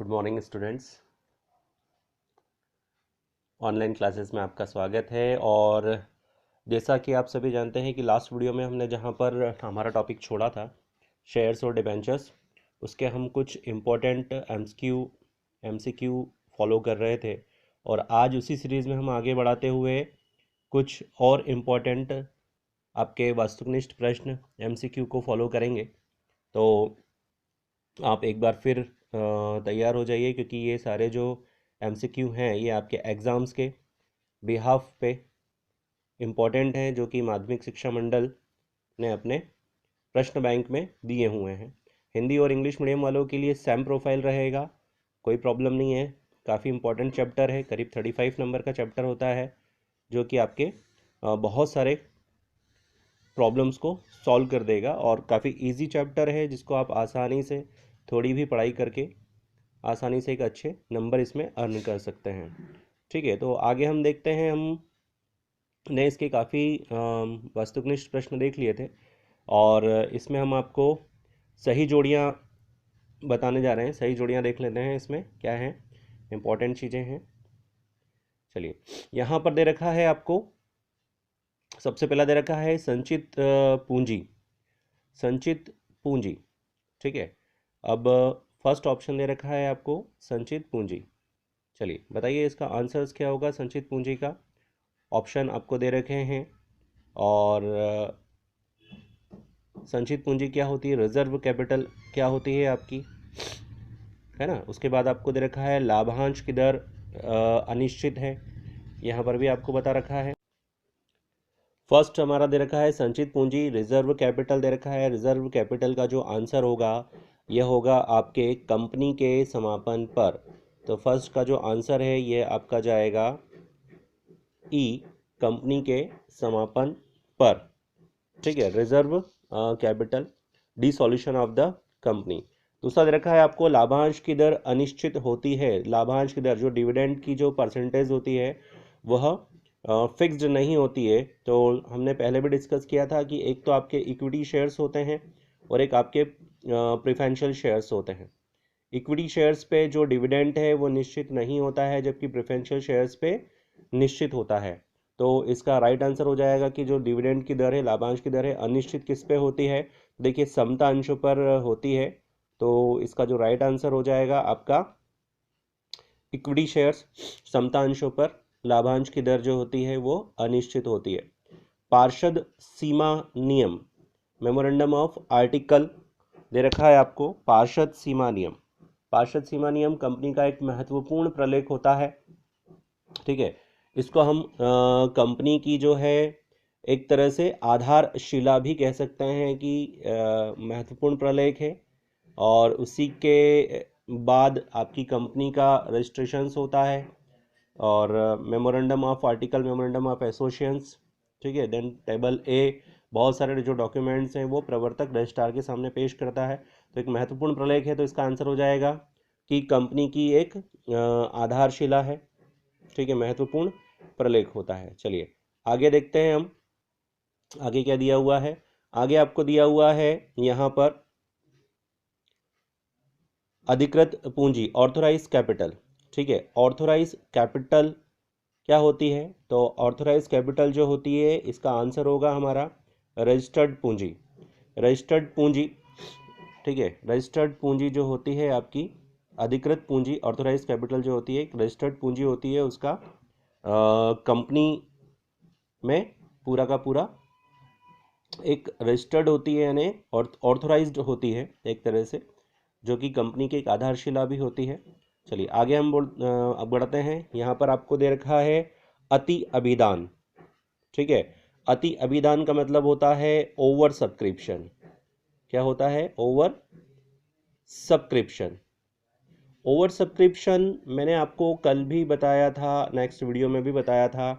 Good morning students. Online classes में आपका स्वागत है। और जैसा कि आप सभी जानते हैं कि लास्ट वीडियो में हमने जहां पर हमारा टॉपिक छोड़ा था शेयर्स और डिबेंचर्स, उसके हम कुछ इम्पोर्टेंट एमसीक्यू फॉलो कर रहे थे। और आज उसी सीरीज़ में हम आगे बढ़ाते हुए कुछ और इम्पोर्टेंट आपके वस्तुनिष्ठ प्रश्न एमसीक्यू को फॉलो करेंगे। तो आप एक बार फिर तैयार हो जाइए, क्योंकि ये सारे जो एमसीक्यू हैं ये आपके एग्ज़ाम्स के बिहाफ पे इम्पॉर्टेंट हैं, जो कि माध्यमिक शिक्षा मंडल ने अपने प्रश्न बैंक में दिए हुए हैं। हिंदी और इंग्लिश मीडियम वालों के लिए सेम प्रोफाइल रहेगा, कोई प्रॉब्लम नहीं है। काफ़ी इम्पोर्टेंट चैप्टर है, करीब 35 नंबर का चैप्टर होता है, जो कि आपके बहुत सारे प्रॉब्लम्स को सॉल्व कर देगा। और काफ़ी इजी चैप्टर है, जिसको आप आसानी से थोड़ी भी पढ़ाई करके आसानी से एक अच्छे नंबर इसमें अर्न कर सकते हैं। ठीक है, तो आगे हम देखते हैं। हमने इसके काफ़ी वस्तुनिष्ठ प्रश्न देख लिए थे, और इसमें हम आपको सही जोड़ियाँ बताने जा रहे हैं। सही जोड़ियाँ देख लेते हैं इसमें क्या है, इम्पोर्टेंट चीज़ें हैं। चलिए, यहाँ पर दे रखा है आपको, सबसे पहला दे रखा है संचित पूंजी। संचित पूंजी, ठीक है। अब फर्स्ट ऑप्शन दे रखा है आपको संचित पूंजी। चलिए बताइए इसका आंसर्स क्या होगा संचित पूंजी का। ऑप्शन आपको दे रखे हैं। और संचित पूंजी क्या होती है, रिजर्व कैपिटल क्या होती है आपकी, है ना। उसके बाद आपको दे रखा है लाभांश की दर अनिश्चित है, यहाँ पर भी आपको बता रखा है। फर्स्ट हमारा दे रखा है संचित पूंजी, रिजर्व कैपिटल दे रखा है। रिजर्व कैपिटल का जो आंसर होगा यह होगा आपके कंपनी के समापन पर। तो फर्स्ट का जो आंसर है ये आपका जाएगा ई, कंपनी के समापन पर। ठीक है, reserve capital, dissolution of the company. दूसरा दे रखा है आपको लाभांश की दर अनिश्चित होती है। लाभांश की दर, जो डिविडेंड की जो परसेंटेज होती है वह फिक्स्ड नहीं होती है। तो हमने पहले भी डिस्कस किया था कि एक तो आपके इक्विटी शेयर्स होते हैं और एक आपके प्रेफरेंशियल शेयर्स होते हैं। इक्विटी शेयर्स पे जो डिविडेंड है वो निश्चित नहीं होता है, जबकि प्रेफरेंशियल शेयर्स पे निश्चित होता है। तो इसका राइट आंसर हो जाएगा कि जो डिविडेंड की दर है, लाभांश की दर है, अनिश्चित किस पे होती है, देखिए समता अंशों पर होती है। तो इसका जो राइट आंसर हो जाएगा आपका इक्विटी शेयर्स, समता अंशों पर लाभांश की दर जो होती है वो अनिश्चित होती है। पार्षद सीमा नियम, मेमोरेंडम ऑफ आर्टिकल दे रखा है आपको पार्षद सीमा नियम। पार्षद सीमा नियम कंपनी का एक महत्वपूर्ण प्रलेख होता है। ठीक है, इसको हम कंपनी की जो है एक तरह से आधारशिला भी कह सकते हैं कि महत्वपूर्ण प्रलेख है। और उसी के बाद आपकी कंपनी का रजिस्ट्रेशंस होता है, और memorandum of article, memorandum of associations. ठीक है, देन टेबल ए, बहुत सारे जो डॉक्यूमेंट्स हैं वो प्रवर्तक रजिस्ट्रार के सामने पेश करता है। तो एक महत्वपूर्ण प्रलेख है, तो इसका आंसर हो जाएगा कि कंपनी की एक आधारशिला है। ठीक है, महत्वपूर्ण प्रलेख होता है। चलिए आगे देखते हैं हम, आगे क्या दिया हुआ है। आगे आपको दिया हुआ है यहाँ पर अधिकृत पूंजी, ऑर्थोराइज कैपिटल। ठीक है, ऑर्थोराइज कैपिटल क्या होती है, तो ऑर्थोराइज कैपिटल जो होती है इसका आंसर होगा हमारा रजिस्टर्ड पूंजी। रजिस्टर्ड पूंजी, ठीक है, रजिस्टर्ड पूंजी जो होती है आपकी अधिकृत पूंजी, ऑर्थोराइज कैपिटल जो होती है एक रजिस्टर्ड पूंजी होती है। उसका कंपनी में पूरा का पूरा एक रजिस्टर्ड होती है, यानी ऑर्थोराइज्ड होती है एक तरह से, जो कि कंपनी की एक आधारशिला भी होती है। चलिए आगे हम अब बढ़ते हैं। यहाँ पर आपको दे रखा है अति अभिदान। ठीक है, अति अभिदान का मतलब होता है ओवर सब्सक्रिप्शन। क्या होता है, ओवर सब्सक्रिप्शन। ओवर सब्सक्रिप्शन मैंने आपको कल भी बताया था, नेक्स्ट वीडियो में भी बताया था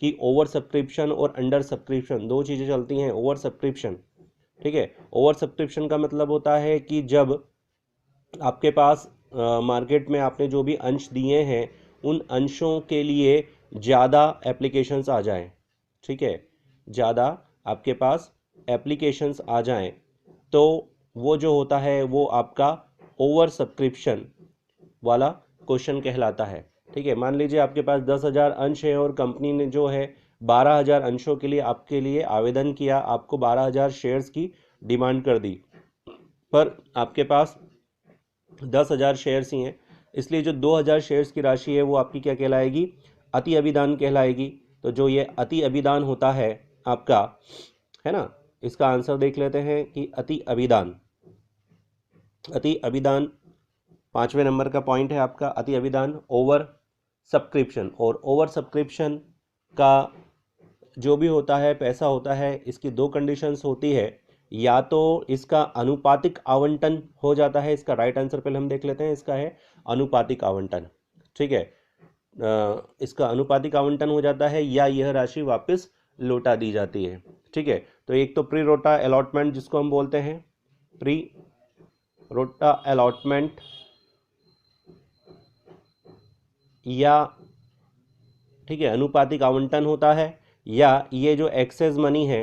कि ओवर सब्सक्रिप्शन और अंडर सब्सक्रिप्शन दो चीज़ें चलती हैं। ओवर सब्सक्रिप्शन, ठीक है, ओवर सब्सक्रिप्शन का मतलब होता है कि जब आपके पास मार्केट में आपने जो भी अंश दिए हैं उन अंशों के लिए ज़्यादा एप्लीकेशंस आ जाएं। ठीक है, ज़्यादा आपके पास एप्लीकेशंस आ जाएं, तो वो जो होता है वो आपका ओवर सब्सक्रिप्शन वाला क्वेश्चन कहलाता है। ठीक है, मान लीजिए आपके पास 10,000 अंश है और कंपनी ने जो है 12,000 अंशों के लिए आपके लिए आवेदन किया, आपको 12,000 शेयर्स की डिमांड कर दी, पर आपके पास 10,000 शेयर्स ही हैं, इसलिए जो 2,000 शेयर्स की राशि है वो आपकी क्या कहलाएगी, अति अभिदान कहलाएगी। तो जो ये अति अभिदान होता है आपका, है ना, इसका आंसर देख लेते हैं कि अति अभिदान, अति अभिदान 5वें नंबर का पॉइंट है आपका, अति अभिदान ओवर सब्सक्रिप्शन। और ओवर सब्सक्रिप्शन का जो भी होता है पैसा होता है, इसकी दो कंडीशंस होती है, या तो इसका अनुपातिक आवंटन हो जाता है, इसका राइट आंसर पहले हम देख लेते हैं, इसका है अनुपातिक आवंटन। ठीक है, इसका अनुपातिक आवंटन हो जाता है या यह राशि वापस लौटा दी जाती है। ठीक है, तो एक तो प्री रोटा अलॉटमेंट जिसको हम बोलते हैं, प्री रोटा अलॉटमेंट, या ठीक है अनुपातिक आवंटन होता है, या ये जो एक्सेस मनी है,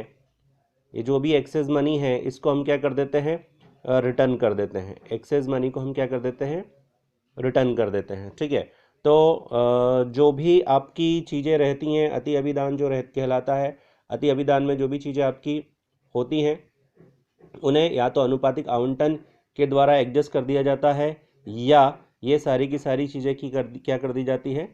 ये जो भी एक्सेस मनी है इसको हम क्या कर देते हैं, रिटर्न कर देते हैं। एक्सेस मनी को हम क्या कर देते हैं, रिटर्न कर देते हैं। ठीक है, तो जो भी आपकी चीज़ें रहती हैं, अति अभिदान जो कहलाता है, अति अभिदान में जो भी चीज़ें आपकी होती हैं उन्हें या तो अनुपातिक आवंटन के द्वारा एडजस्ट कर दिया जाता है, या ये सारी की सारी चीज़ें क्या कर दी जाती है,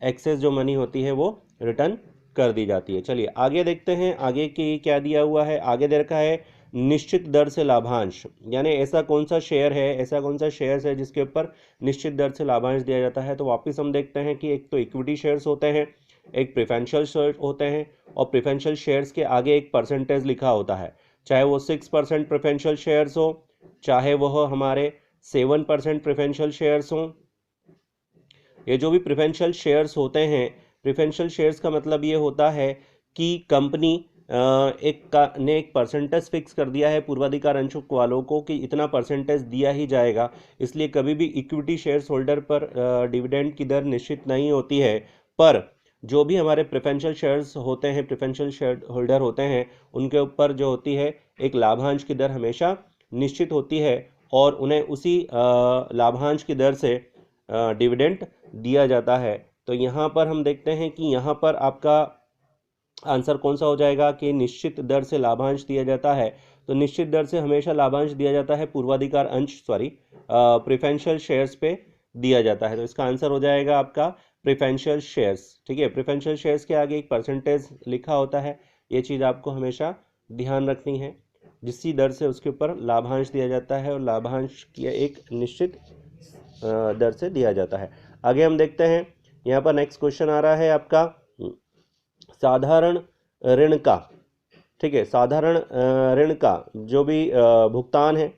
एक्सेस जो मनी होती है वो रिटर्न कर दी जाती है। चलिए आगे देखते हैं, आगे की क्या दिया हुआ है। आगे दे रखा है निश्चित दर से लाभांश, यानी ऐसा कौन सा शेयर है, ऐसा कौन सा शेयर्स है जिसके ऊपर निश्चित दर से लाभांश दिया जाता है। तो वापस हम देखते हैं कि एक तो इक्विटी शेयर्स होते हैं, एक प्रेफरेंशियल शेयर होते हैं, और प्रेफरेंशियल शेयर्स के आगे एक परसेंटेज लिखा होता है, चाहे वो 6% प्रेफरेंशियल शेयर्स हो, चाहे वह हमारे 7% प्रेफरेंशियल शेयर्स हों। ये जो भी प्रेफरेंशियल शेयर्स होते हैं, प्रेफरेंशियल शेयर्स का मतलब ये होता है कि कंपनी ने एक परसेंटेज फिक्स कर दिया है पूर्वाधिकार अंशों वालों को कि इतना परसेंटेज दिया ही जाएगा, इसलिए कभी भी इक्विटी शेयर्स होल्डर पर डिविडेंड की दर निश्चित नहीं होती है। पर जो भी हमारे प्रेफरेंशियल शेयर्स होते हैं, प्रेफरेंशियल शेयर होल्डर होते हैं, उनके ऊपर जो होती है एक लाभांश की दर हमेशा निश्चित होती है, और उन्हें उसी लाभांश की दर से डिविडेंड दिया जाता है। तो यहाँ पर हम देखते हैं कि यहाँ पर आपका आंसर कौन सा हो जाएगा कि निश्चित दर से लाभांश दिया जाता है। तो निश्चित दर से हमेशा लाभांश दिया जाता है पूर्वाधिकार अंश प्रेफरेंशियल शेयर्स पे दिया जाता है। तो इसका आंसर हो जाएगा आपका प्रेफरेंशियल शेयर्स। ठीक है, प्रेफरेंशियल शेयर्स के आगे एक परसेंटेज लिखा होता है, ये चीज़ आपको हमेशा ध्यान रखनी है, जिसकी दर से उसके ऊपर लाभांश दिया जाता है, और लाभांश की एक निश्चित दर से दिया जाता है। आगे हम देखते हैं, यहाँ पर नेक्स्ट क्वेश्चन आ रहा है आपका साधारण ऋण का। ठीक है, साधारण ऋण का जो भी भुगतान है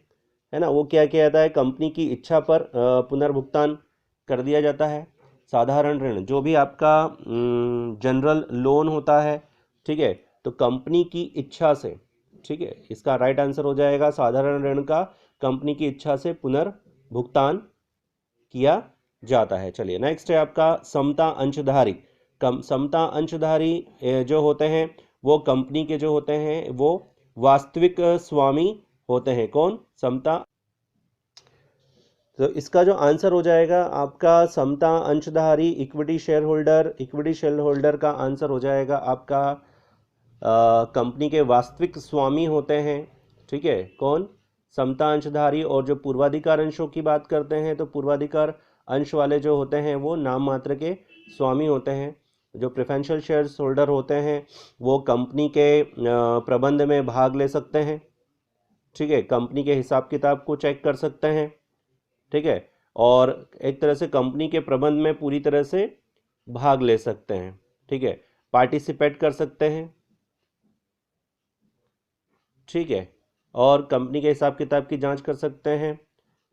ना, वो क्या किया जाता है, कंपनी की इच्छा पर पुनर्भुगतान कर दिया जाता है। साधारण ऋण जो भी आपका जनरल लोन होता है, ठीक है, तो कंपनी की इच्छा से, ठीक है, इसका राइट आंसर हो जाएगा साधारण ऋण का कंपनी की इच्छा से पुनर्भुगतान किया जाता है। चलिए नेक्स्ट है आपका समता अंशधारी। समता अंशधारी जो होते हैं वो कंपनी के जो होते हैं वो वास्तविक स्वामी होते हैं। कौन? समता। तो इसका जो आंसर हो जाएगा आपका समता अंशधारी equity share holder. Equity share holder का आंसर हो जाएगा आपका कंपनी के वास्तविक स्वामी होते हैं। ठीक है, कौन? समता अंशधारी। और जो पूर्वाधिकार अंशों की बात करते हैं तो पूर्वाधिकार अंश वाले जो होते हैं वो नाम मात्र के स्वामी होते हैं। जो प्रेफरेंशियल शेयर्स होल्डर होते हैं वो कंपनी के प्रबंध में भाग ले सकते हैं। ठीक है, कंपनी के हिसाब किताब को चेक कर सकते हैं। ठीक है, और एक तरह से कंपनी के प्रबंध में पूरी तरह से भाग ले सकते हैं। ठीक है, पार्टिसिपेट कर सकते हैं। ठीक है, और कंपनी के हिसाब किताब की जांच कर सकते हैं।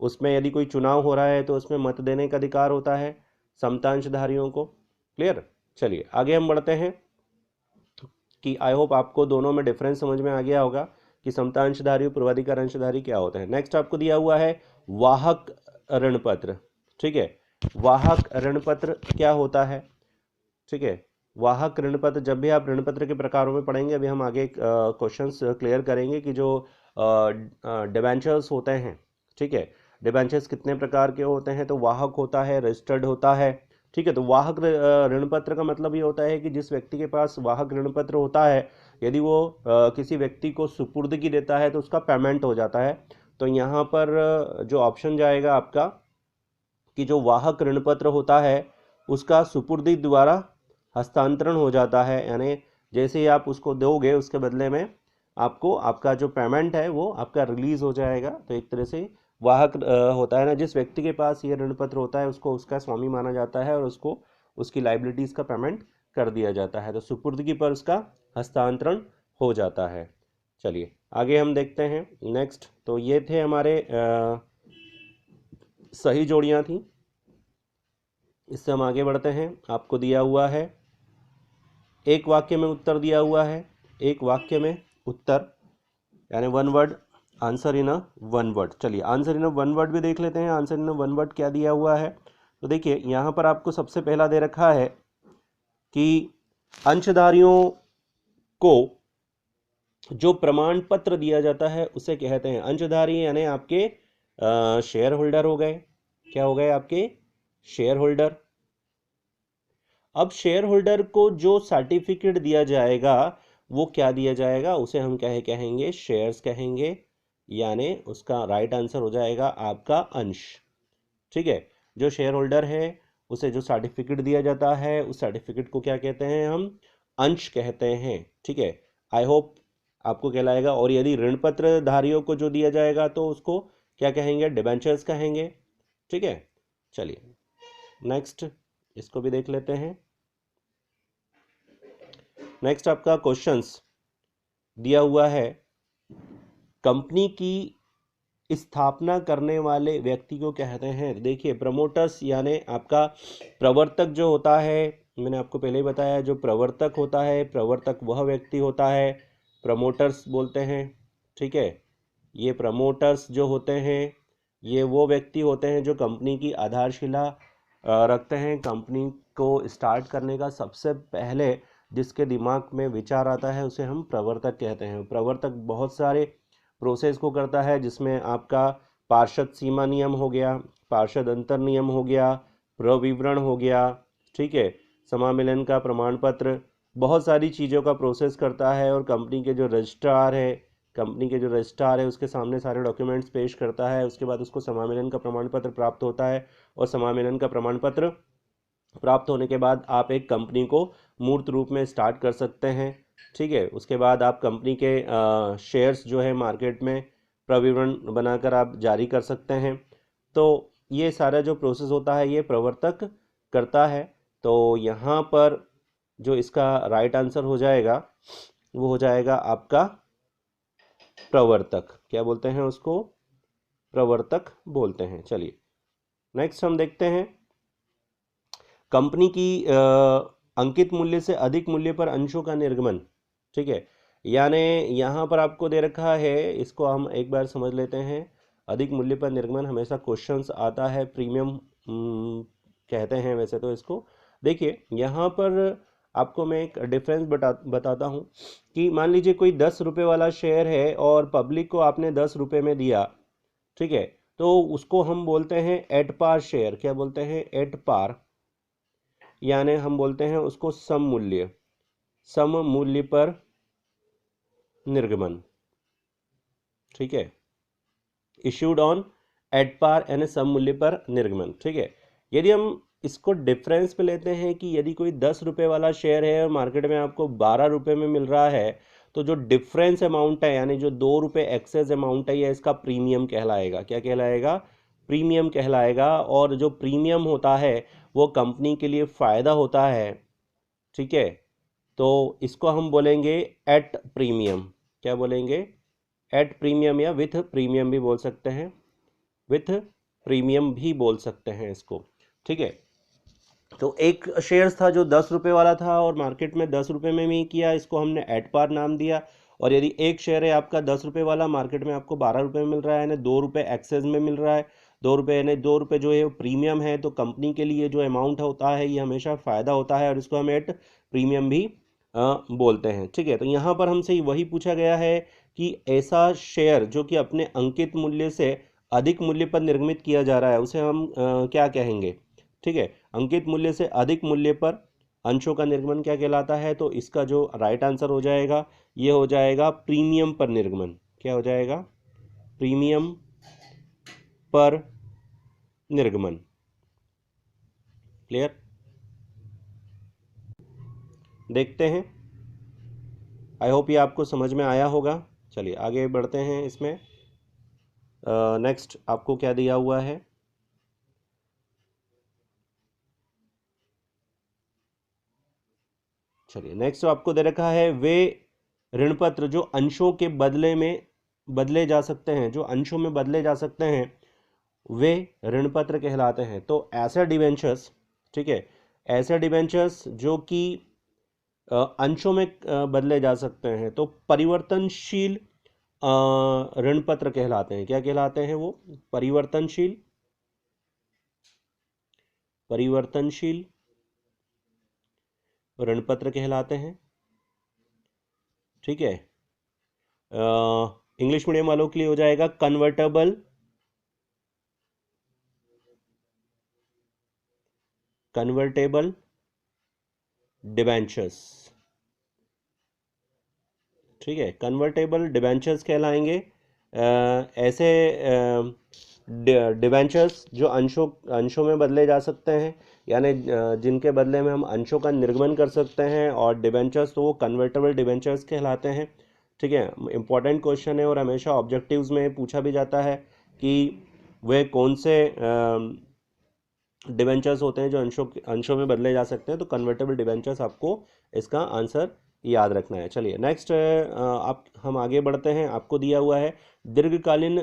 उसमें यदि कोई चुनाव हो रहा है तो उसमें मत देने का अधिकार होता है समतांशधारियों को। क्लियर? चलिए आगे हम बढ़ते हैं कि आई होप आपको दोनों में डिफरेंस समझ में आ गया होगा कि समता अंशधारी और पूर्वाधिकार अंशधारी क्या होते हैं। नेक्स्ट आपको दिया हुआ है वाहक ऋण पत्र। ठीक है, वाहक ऋण पत्र क्या होता है? ठीक है, वाहक ऋण पत्र, जब भी आप ऋण पत्र के प्रकारों में पढ़ेंगे, अभी हम आगे क्वेश्चंस क्लियर करेंगे कि जो डिबेंचर्स होते हैं, ठीक है, डिबेंचर्स कितने प्रकार के होते हैं, तो वाहक होता है, रजिस्टर्ड होता है, ठीक है। तो वाहक ऋण पत्र का मतलब ये होता है कि जिस व्यक्ति के पास वाहक ऋण पत्र होता है, यदि वो किसी व्यक्ति को सुपुर्दगी देता है तो उसका पेमेंट हो जाता है। तो यहाँ पर जो ऑप्शन जाएगा आपका कि जो वाहक ऋण पत्र होता है उसका सुपुर्दी द्वारा हस्तांतरण हो जाता है, यानी जैसे ही आप उसको दोगे उसके बदले में आपको आपका जो पेमेंट है वो आपका रिलीज हो जाएगा। तो एक तरह से वाहक होता है ना, जिस व्यक्ति के पास ये ऋण पत्र होता है उसको उसका स्वामी माना जाता है और उसको उसकी लाइबिलिटीज का पेमेंट कर दिया जाता है, तो सुपुर्दगी पर उसका हस्तांतरण हो जाता है। चलिए आगे हम देखते हैं नेक्स्ट। तो ये थे हमारे सही जोड़ियां थी। इससे हम आगे बढ़ते हैं। आपको दिया हुआ है एक वाक्य में उत्तर दिया हुआ है, एक वाक्य में उत्तर यानी one word answer in a one word. चलिए answer in a one word भी देख लेते हैं। Answer in a one word क्या दिया हुआ है, तो देखिए यहाँ पर आपको सबसे पहला दे रखा है कि अंशधारियों को जो प्रमाण पत्र दिया जाता है उसे कहते हैं अंशधारी, यानी आपके शेयर होल्डर हो गए। क्या हो गए आपके शेयर होल्डर। अब शेयर होल्डर को जो सर्टिफिकेट दिया जाएगा वो क्या दिया जाएगा, उसे हम कहेंगे शेयर्स कहेंगे, यानी उसका राइट आंसर हो जाएगा आपका अंश। ठीक है, जो शेयर होल्डर है उसे जो सर्टिफिकेट दिया जाता है उस सर्टिफिकेट को क्या कहते हैं, हम अंश कहते हैं। ठीक है, आई होप आपको कहलाएगा। और यदि ऋण पत्र धारियों को जो दिया जाएगा तो उसको क्या कहेंगे, डिबेंचर्स कहेंगे। ठीक है, चलिए नेक्स्ट इसको भी देख लेते हैं। नेक्स्ट आपका क्वेश्चंस दिया हुआ है, कंपनी की स्थापना करने वाले व्यक्ति को कहते हैं। देखिए प्रमोटर्स यानी आपका प्रवर्तक जो होता है, मैंने आपको पहले ही बताया जो प्रवर्तक होता है, प्रवर्तक वह व्यक्ति होता है, प्रमोटर्स बोलते हैं। ठीक है, ये प्रमोटर्स जो होते हैं ये वो व्यक्ति होते हैं जो कंपनी की आधारशिला रखते हैं। कंपनी को स्टार्ट करने का सबसे पहले जिसके दिमाग में विचार आता है उसे हम प्रवर्तक कहते हैं। प्रवर्तक बहुत सारे प्रोसेस को करता है, जिसमें आपका पार्षद सीमा नियम हो गया, पार्षद अंतर नियम हो गया, प्रविवरण हो गया, ठीक है, समामिलन का प्रमाण पत्र, बहुत सारी चीज़ों का प्रोसेस करता है। और कंपनी के जो रजिस्ट्रार है उसके सामने सारे डॉक्यूमेंट्स पेश करता है। उसके बाद उसको समामिलन का प्रमाण पत्र प्राप्त होता है और समामिलन का प्रमाण पत्र प्राप्त होने के बाद आप एक कंपनी को मूर्त रूप में स्टार्ट कर सकते हैं। ठीक है, उसके बाद आप कंपनी के शेयर्स जो है मार्केट में प्रविवरण बनाकर आप जारी कर सकते हैं। तो ये सारा जो प्रोसेस होता है ये प्रवर्तक करता है। तो यहाँ पर जो इसका राइट आंसर हो जाएगा वो हो जाएगा आपका प्रवर्तक। क्या बोलते हैं उसको, प्रवर्तक बोलते हैं। चलिए नेक्स्ट हम देखते हैं, कंपनी की अंकित मूल्य से अधिक मूल्य पर अंशों का निर्गमन। ठीक है, यानी यहाँ पर आपको दे रखा है, इसको हम एक बार समझ लेते हैं। अधिक मूल्य पर निर्गमन हमेशा क्वेश्चंस आता है, प्रीमियम कहते हैं वैसे तो इसको। देखिए यहाँ पर आपको मैं एक डिफरेंस बताता हूँ कि मान लीजिए कोई 10 रुपये वाला शेयर है और पब्लिक को आपने 10 रुपये में दिया। ठीक है, तो उसको हम बोलते हैं एट पार शेयर। क्या बोलते हैं, एट पार, यानी हम बोलते हैं उसको सम मूल्य पर निर्गमन। ठीक है, इश्यूड ऑन एट पार यानी सम मूल्य पर निर्गमन। ठीक है, यदि हम इसको डिफरेंस पे लेते हैं कि यदि कोई 10 रुपये वाला शेयर है और मार्केट में आपको 12 रुपये में मिल रहा है, तो जो डिफरेंस अमाउंट है यानी जो 2 रुपये एक्सेस अमाउंट है, यह इसका प्रीमियम कहलाएगा। क्या कहलाएगा, प्रीमियम कहलाएगा। और जो प्रीमियम होता है वो कंपनी के लिए फ़ायदा होता है। ठीक है, तो इसको हम बोलेंगे एट प्रीमियम। क्या बोलेंगे, एट प्रीमियम, या विथ प्रीमियम भी बोल सकते हैं, विथ प्रीमियम भी बोल सकते हैं इसको। ठीक है, तो एक शेयर्स था जो 10 रुपये वाला था और मार्केट में 10 रुपये में भी किया, इसको हमने एट पार नाम दिया। और यदि एक शेयर है आपका 10 रुपये वाला, मार्केट में आपको 12 रुपये में मिल रहा है, यानी 2 रुपये एक्सेस में मिल रहा है, 2 रुपये यानी 2 रुपये जो है प्रीमियम है, तो कंपनी के लिए जो अमाउंट होता है ये हमेशा फ़ायदा होता है और इसको हम एट प्रीमियम भी बोलते हैं। ठीक है, तो यहाँ पर हमसे वही पूछा गया है कि ऐसा शेयर जो कि अपने अंकित मूल्य से अधिक मूल्य पर निर्गमित किया जा रहा है उसे हम क्या कहेंगे? ठीक है, अंकित मूल्य से अधिक मूल्य पर अंशों का निर्गमन क्या कहलाता है? तो इसका जो राइट आंसर हो जाएगा ये हो जाएगा प्रीमियम पर निर्गमन। क्या हो जाएगा? प्रीमियम पर निर्गमन। क्लियर? देखते हैं, आई होप ये आपको समझ में आया होगा। चलिए आगे बढ़ते हैं। इसमें नेक्स्ट आपको क्या दिया हुआ है? चलिए नेक्स्ट आपको दे रखा है वे ऋण पत्र जो अंशों के बदले में बदले जा सकते हैं, जो अंशों में बदले जा सकते हैं वे ऋण पत्र कहलाते हैं। तो ऐसे डिवेंचर्स, ठीक है, ऐसे डिवेंचर्स जो कि अंशों में बदले जा सकते हैं तो परिवर्तनशील ऋण पत्र कहलाते हैं। क्या कहलाते हैं वो? परिवर्तनशील, परिवर्तनशील ऋण पत्र कहलाते हैं। ठीक है, इंग्लिश मीडियम वालों के लिए हो जाएगा कन्वर्टेबल, कन्वर्टेबल डिबेंचर्स। ठीक है, कन्वर्टेबल डिबेंचर्स कहलाएंगे ऐसे डिबेंचर्स जो अंशों में बदले जा सकते हैं, यानी जिनके बदले में हम अंशों का निर्गमन कर सकते हैं, और डिबेंचर्स तो वो कन्वर्टेबल डिबेंचर्स कहलाते हैं। ठीक है, इंपॉर्टेंट क्वेश्चन है और हमेशा ऑब्जेक्टिव्स में पूछा भी जाता है कि वे कौन से डिबेंचर्स होते हैं जो अंशों में बदले जा सकते हैं। तो कन्वर्टेबल डिबेंचर्स आपको इसका आंसर याद रखना है। चलिए नेक्स्ट आप हम आगे बढ़ते हैं। आपको दिया हुआ है दीर्घकालीन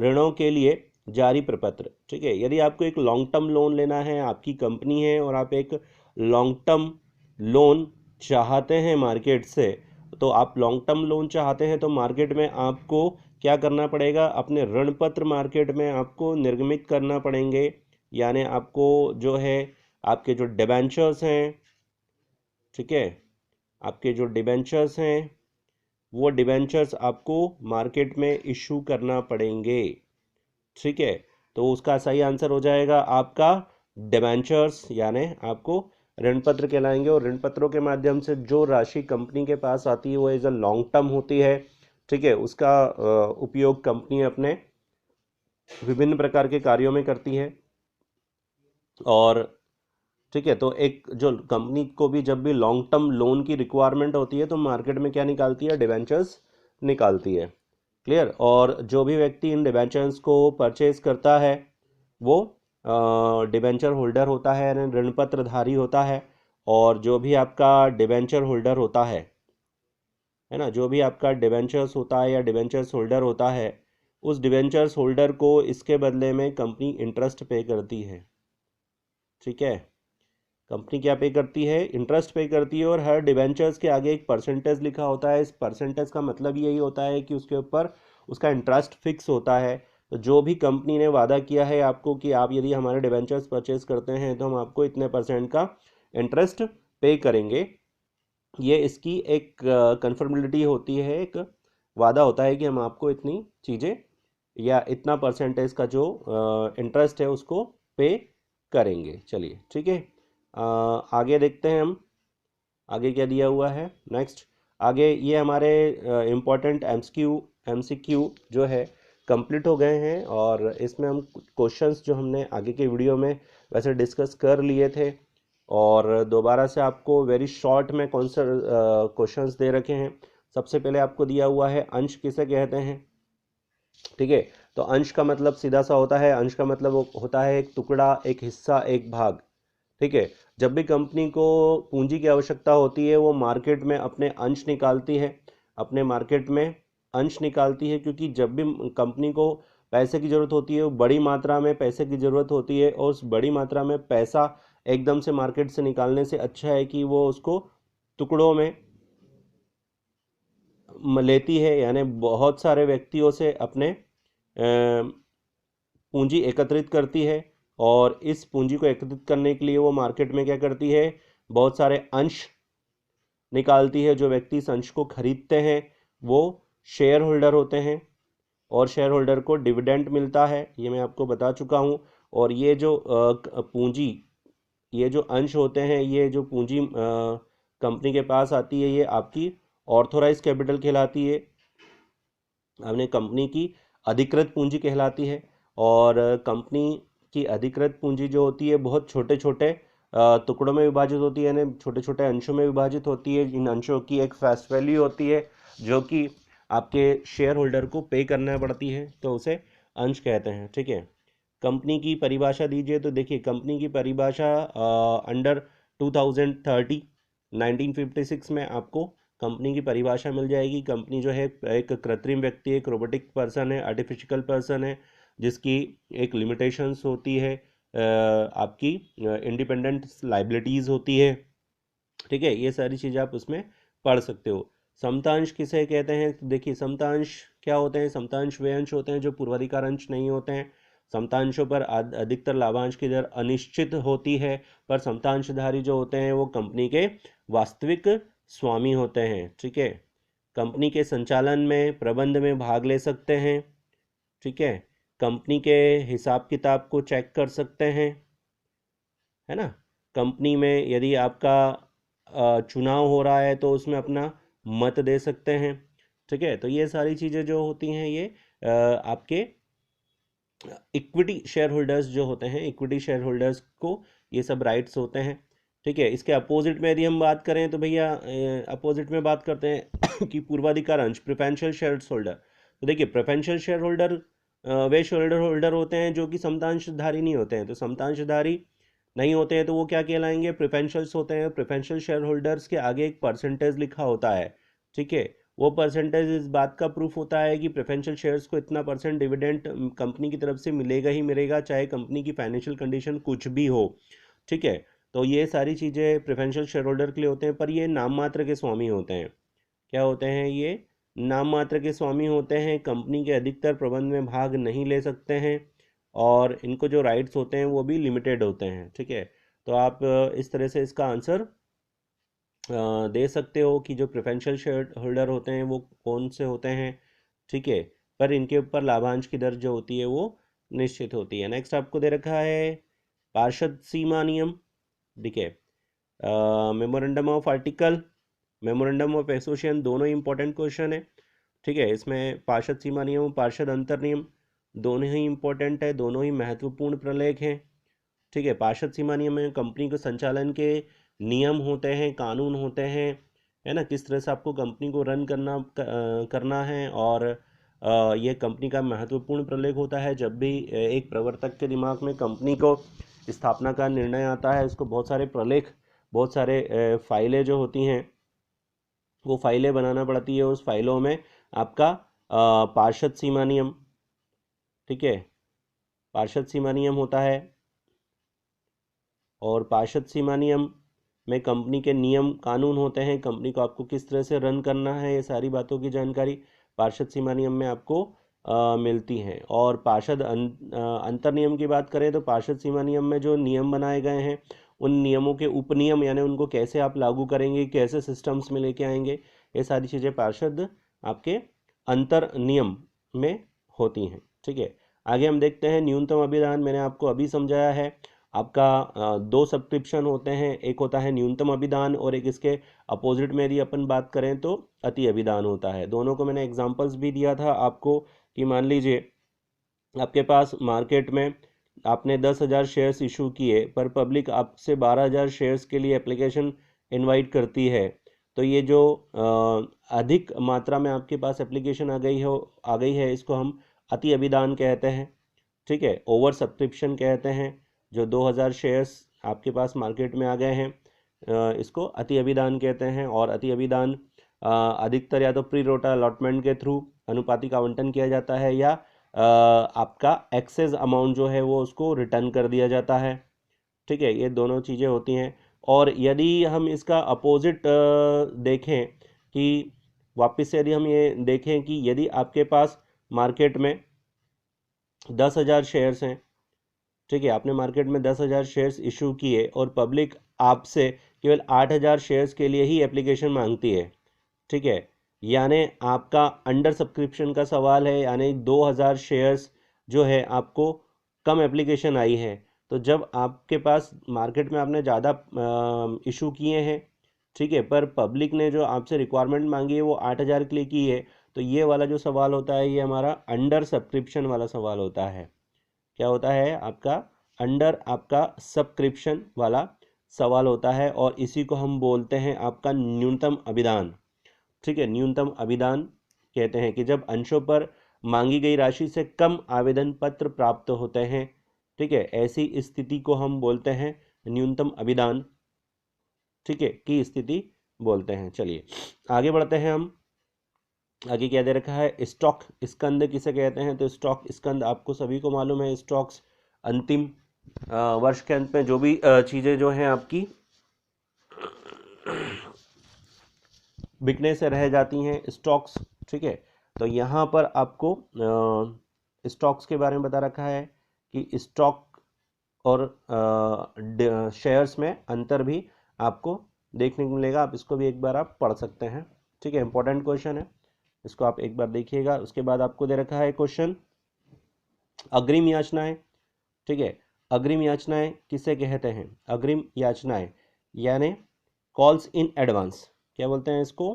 ऋणों के लिए जारी प्रपत्र। ठीक है, यदि आपको एक लॉन्ग टर्म लोन लेना है, आपकी कंपनी है और आप एक लॉन्ग टर्म लोन चाहते हैं मार्केट से, तो आप लॉन्ग टर्म लोन चाहते हैं तो मार्केट में आपको क्या करना पड़ेगा? अपने ऋण पत्र मार्केट में आपको निर्गमित करना पड़ेंगे, यानी आपको जो है आपके जो डिबेंचर्स हैं, ठीक है, आपके जो डिबेंचर्स हैं वो डिबेंचर्स आपको मार्केट में इशू करना पड़ेंगे। ठीक है, तो उसका सही आंसर हो जाएगा आपका डिबेंचर्स, यानी आपको ऋण पत्र कहलाएंगे। और ऋण पत्रों के माध्यम से जो राशि कंपनी के पास आती है वो एज अ लॉन्ग टर्म होती है। ठीक है, उसका उपयोग कंपनी अपने विभिन्न प्रकार के कार्यों में करती है। और ठीक है, तो एक जो कंपनी को भी जब भी लॉन्ग टर्म लोन की रिक्वायरमेंट होती है तो मार्केट में क्या निकालती है? डिबेंचर्स निकालती है। क्लियर? और जो भी व्यक्ति इन डिबेंचर्स को परचेज करता है वो डिबेंचर होल्डर होता है, यानी ऋण पत्रधारी होता है। और जो भी आपका डिबेंचर होल्डर होता है ना, जो भी आपका डिबेंचर्स होता है या डिबेंचर्स होल्डर होता है, उस डिबेंचर्स होल्डर को इसके बदले में कंपनी इंटरेस्ट पे करती है। ठीक है, कंपनी क्या पे करती है? इंटरेस्ट पे करती है। और हर डिबेंचर्स के आगे एक परसेंटेज लिखा होता है। इस परसेंटेज का मतलब यही होता है कि उसके ऊपर उसका इंटरेस्ट फिक्स होता है। तो जो भी कंपनी ने वादा किया है आपको कि आप यदि हमारे डिबेंचर्स परचेज करते हैं तो हम आपको इतने % का इंटरेस्ट पे करेंगे, ये इसकी एक कन्फर्मेबिलिटी होती है, एक वादा होता है कि हम आपको इतनी चीज़ें या इतना परसेंटेज का जो इंटरेस्ट है उसको पे करेंगे। चलिए ठीक है, आगे देखते हैं हम आगे क्या दिया हुआ है। नेक्स्ट आगे ये हमारे इम्पोर्टेंट MCQ जो है कंप्लीट हो गए हैं, और इसमें हम क्वेश्चंस जो हमने आगे के वीडियो में वैसे डिस्कस कर लिए थे, और दोबारा से आपको वेरी शॉर्ट में कौन से क्वेश्चंस दे रखे हैं। सबसे पहले आपको दिया हुआ है अंश किसे कहते हैं। ठीक है, तो अंश का मतलब सीधा सा होता है, अंश का मतलब होता है एक टुकड़ा, एक हिस्सा, एक भाग। ठीक है, जब भी कंपनी को पूंजी की आवश्यकता होती है वो मार्केट में अपने अंश निकालती है, अपने मार्केट में अंश निकालती है, क्योंकि जब भी कंपनी को पैसे की ज़रूरत होती है, वो बड़ी मात्रा में पैसे की ज़रूरत होती है, और उस बड़ी मात्रा में पैसा एकदम से मार्केट से निकालने से अच्छा है कि वो उसको टुकड़ों में लेती है, यानी बहुत सारे व्यक्तियों से अपने पूंजी एकत्रित करती है। और इस पूंजी को एकत्रित करने के लिए वो मार्केट में क्या करती है? बहुत सारे अंश निकालती है। जो व्यक्ति इस अंश को खरीदते हैं वो शेयर होल्डर होते हैं, और शेयर होल्डर को डिविडेंड मिलता है, ये मैं आपको बता चुका हूँ। और ये जो पूंजी, ये जो अंश होते हैं, ये जो पूंजी कंपनी के पास आती है, ये आपकी ऑथोराइज कैपिटल कहलाती है, अपने कंपनी की अधिकृत पूंजी कहलाती है। और कंपनी की अधिकृत पूंजी जो होती है बहुत छोटे छोटे टुकड़ों में विभाजित होती है, यानी छोटे छोटे अंशों में विभाजित होती है। इन अंशों की एक फेस वैल्यू होती है जो कि आपके शेयर होल्डर को पे करना पड़ती है, तो उसे अंश कहते हैं। ठीक है, कंपनी की परिभाषा दीजिए, तो देखिए कंपनी की परिभाषा अंडर 2030 1956 में आपको कंपनी की परिभाषा मिल जाएगी। कंपनी जो है एक कृत्रिम व्यक्ति, एक रोबोटिक पर्सन है, आर्टिफिशियल पर्सन है, जिसकी एक लिमिटेशंस होती है, आपकी इंडिपेंडेंट लाइबिलिटीज़ होती है। ठीक है, ये सारी चीज़ें आप उसमें पढ़ सकते हो। समतांश किसे कहते हैं, तो देखिए समतांश क्या होते हैं, समतांश वे अंश होते हैं जो पूर्वाधिकार अंश नहीं होते हैं। समतांशों पर अधिकतर लाभांश की दर अनिश्चित होती है, पर समतांशधारी जो होते हैं वो कंपनी के वास्तविक स्वामी होते हैं। ठीक है, कंपनी के संचालन में, प्रबंध में भाग ले सकते हैं। ठीक है, कंपनी के हिसाब किताब को चेक कर सकते हैं, है ना। कंपनी में यदि आपका चुनाव हो रहा है तो उसमें अपना मत दे सकते हैं। ठीक है, तो ये सारी चीज़ें जो होती हैं ये आपके इक्विटी शेयर होल्डर्स जो होते हैं, इक्विटी शेयर होल्डर्स को ये सब राइट्स होते हैं। ठीक है, इसके अपोजिट में यदि हम बात करें तो भैया अपोजिट में बात करते हैं कि पूर्वाधिकार अंश, प्रेफरेंशियल शेयर होल्डर। तो देखिए प्रेफरेंशियल शेयर होल्डर वे शेयर होल्डर होते हैं जो कि समतांशधारी नहीं होते हैं। तो समतांशधारी नहीं होते हैं तो वो क्या कहलाएंगे, प्रेफरेंशियल्स होते हैं। प्रेफरेंशियल शेयर होल्डर्स के आगे एक परसेंटेज लिखा होता है। ठीक है, वो परसेंटेज इस बात का प्रूफ होता है कि प्रेफरेंशियल शेयर्स को इतना परसेंट डिविडेंड कंपनी की तरफ से मिलेगा ही मिलेगा, चाहे कंपनी की फाइनेंशियल कंडीशन कुछ भी हो। ठीक है, तो ये सारी चीज़ें प्रेफरेंशियल शेयर होल्डर के लिए होते हैं, पर ये नाम मात्र के स्वामी होते हैं। क्या होते हैं ये, नाम मात्र के स्वामी होते हैं, कंपनी के अधिकतर प्रबंध में भाग नहीं ले सकते हैं, और इनको जो राइट्स होते हैं वो भी लिमिटेड होते हैं। ठीक है, तो आप इस तरह से इसका आंसर दे सकते हो कि जो प्रेफरेंशियल शेयर होल्डर होते हैं वो कौन से होते हैं। ठीक है, पर इनके ऊपर लाभांश की दर जो होती है वो निश्चित होती है। नेक्स्ट आपको दे रखा है पार्षद सीमा नियम। ठीक है, memorandum of article, memorandum of association, दोनों ही इंपॉर्टेंट क्वेश्चन है। ठीक है, इसमें पार्षद सीमा नियम, पार्षद अंतर नियम दोनों ही इंपॉर्टेंट है, दोनों ही महत्वपूर्ण प्रलेख हैं। ठीक है, पार्षद सीमा नियम में कंपनी के संचालन के नियम होते हैं, कानून होते हैं, है ना, किस तरह से आपको कंपनी को रन करना है। और ये कंपनी का महत्वपूर्ण प्रलेख होता है। जब भी एक प्रवर्तक के दिमाग में कंपनी को स्थापना का निर्णय आता है, उसको बहुत सारे प्रलेख, बहुत सारे फाइलें जो होती हैं वो फाइलें बनाना पड़ती है। उस फाइलों में आपका पार्षद सीमा नियम, ठीक है, पार्षद सीमा नियम होता है। और पार्षद सीमा नियम में कंपनी के नियम कानून होते हैं, कंपनी को आपको किस तरह से रन करना है, ये सारी बातों की जानकारी पार्षद सीमा नियम में आपको मिलती हैं। और पार्षद अंतर नियम की बात करें तो पार्षद सीमा नियम में जो नियम बनाए गए हैं उन नियमों के उपनियम, यानी उनको कैसे आप लागू करेंगे, कैसे सिस्टम्स में लेके आएंगे, ये सारी चीज़ें पार्षद आपके अंतर नियम में होती हैं। ठीक है, आगे हम देखते हैं न्यूनतम अभिदान। मैंने आपको अभी समझाया है, आपका दो सब्सक्रिप्शन होते हैं, एक होता है न्यूनतम अभिदान और एक इसके अपोजिट में यदि अपन बात करें तो अति अभिदान होता है। दोनों को मैंने एग्जांपल्स भी दिया था आपको कि मान लीजिए आपके पास मार्केट में आपने 10,000 शेयर्स इशू किए, पर पब्लिक आपसे 12,000 शेयर्स के लिए एप्लीकेशन इनवाइट करती है, तो ये जो अधिक मात्रा में आपके पास एप्लीकेशन आ गई है, इसको हम अति अभिदान कहते हैं। ठीक है, ओवर सब्सक्रिप्शन कहते हैं। जो 2,000 शेयर्स आपके पास मार्केट में आ गए हैं, इसको अति अभिदान कहते हैं। और अति अभिदान अधिकतर या तो प्री रोटा अलॉटमेंट के थ्रू अनुपातिक आवंटन किया जाता है, या आपका एक्सेस अमाउंट जो है वो उसको रिटर्न कर दिया जाता है। ठीक है, ये दोनों चीज़ें होती हैं। और यदि हम इसका अपोजिट देखें कि वापस से यदि हम ये देखें कि यदि आपके पास मार्केट में 10,000 शेयर्स हैं, ठीक है, आपने मार्केट में 10,000 शेयर्स इशू किए और पब्लिक आपसे केवल 8,000 शेयर्स के लिए ही एप्लीकेशन मांगती है। ठीक है, यानी आपका अंडर सब्सक्रिप्शन का सवाल है, यानी 2000 शेयर्स जो है आपको कम एप्लीकेशन आई है। तो जब आपके पास मार्केट में आपने ज़्यादा इशू किए हैं, ठीक है, पर पब्लिक ने जो आपसे रिक्वायरमेंट मांगी है वो 8000 के लिए की है, तो ये वाला जो सवाल होता है ये हमारा अंडर सब्सक्रिप्शन वाला सवाल होता है। क्या होता है आपका? अंडर आपका सब्सक्रिप्शन वाला सवाल होता है, और इसी को हम बोलते हैं आपका न्यूनतम अभिदान। ठीक है, न्यूनतम अभिदान कहते हैं कि जब अंशों पर मांगी गई राशि से कम आवेदन पत्र प्राप्त होते हैं, ठीक है, ऐसी स्थिति को हम बोलते हैं न्यूनतम अभिदान, ठीक है, की स्थिति बोलते हैं। चलिए आगे बढ़ते हैं हम। आगे क्या दे रखा है? स्टॉक स्कंद किसे कहते हैं? तो स्टॉक स्कंद आपको सभी को मालूम है। स्टॉक्स अंतिम वर्ष के अंत में जो भी चीज़ें जो हैं आपकी बिकने से रह जाती हैं, स्टॉक्स, ठीक है। तो यहाँ पर आपको स्टॉक्स के बारे में बता रखा है कि स्टॉक और शेयर्स में अंतर भी आपको देखने को मिलेगा। आप इसको भी एक बार आप पढ़ सकते हैं, ठीक है, इंपॉर्टेंट क्वेश्चन है, इसको आप एक बार देखिएगा। उसके बाद आपको दे रखा है क्वेश्चन अग्रिम याचनाएं, ठीक है। अग्रिम याचनाएं किसे कहते हैं? अग्रिम याचनाएं यानी कॉल्स इन एडवांस। क्या बोलते हैं इसको?